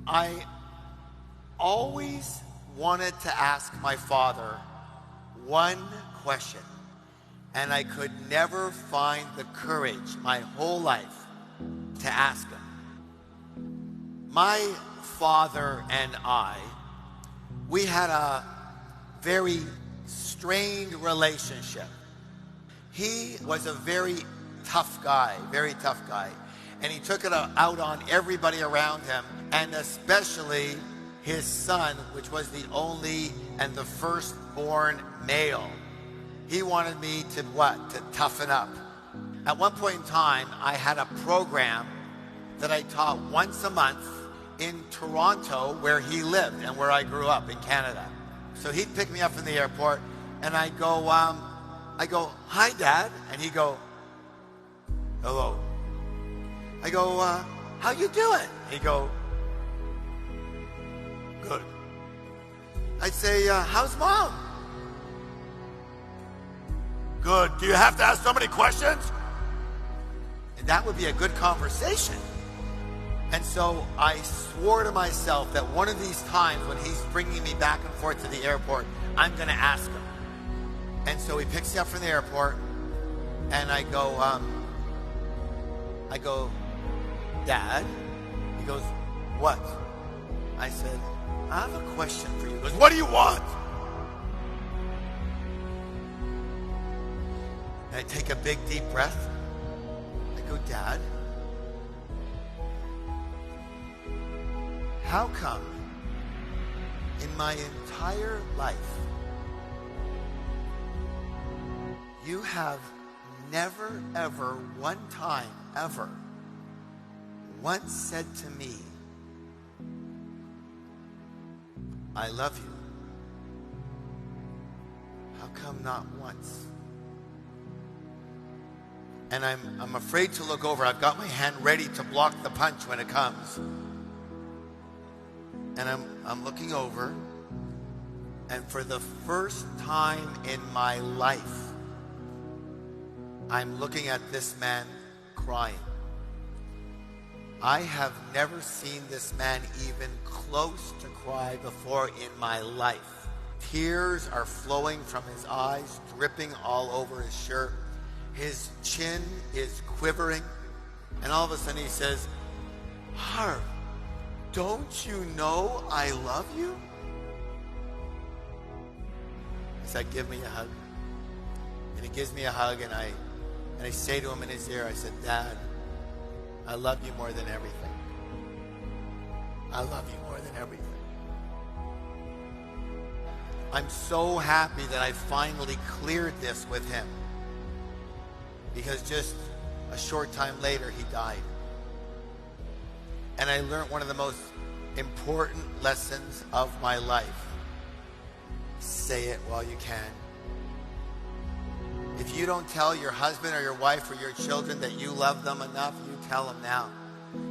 I always wanted to ask my father one question, and I could never find the courage my whole life to ask him. My father and I, we had a very strained relationship. He was a very tough guy, and he took it out on everybody around him, and especially his son, which was the only and the firstborn male. He wanted me to what? To toughen up. At one point in time, I had a program that I taught once a month in Toronto, where he lived and where I grew up in Canada. So he'd pick me up from the airport, and I go, "Hi, Dad," and he'd go, "Hello." I go, "How you doing?" He'd go, "Good." I'd say, "How's Mom?" "Good. Do you have to ask so many questions?" And that would be a good conversation. And so I swore to myself that one of these times when he's bringing me back and forth to the airport, I'm going to ask him. And so he picks me up from the airport, and I go, "Dad?" He goes, "What?" I said, "I have a question for you." He goes, "What do you want?" And I take a big, deep breath. I go, "Dad, how come in my entire life you have never, ever, one time, ever, once said to me, 'I love you'? How come not once?" And I'm afraid to look over. I've got my hand ready to block the punch when it comes. And I'm looking over, and for the first time in my life, I'm looking at this man crying. I have never seen this man even close to cry before in my life. Tears are flowing from his eyes, dripping all over his shirt. His chin is quivering, and all of a sudden he says, "Harv, don't you know I love you?" I said, "Give me a hug." And he gives me a hug, and I say to him in his ear, I said, "Dad, I love you more than everything. I love you more than everything." I'm so happy that I finally cleared this with him, because just a short time later he died. And I learned one of the most important lessons of my life. Say it while you can. If you don't tell your husband or your wife or your children that you love them enough, you tell them now.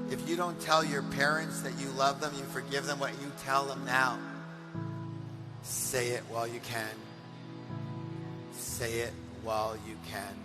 If you don't tell your parents that you love them, you forgive them, what you tell them now. Say it while you can. Say it while you can.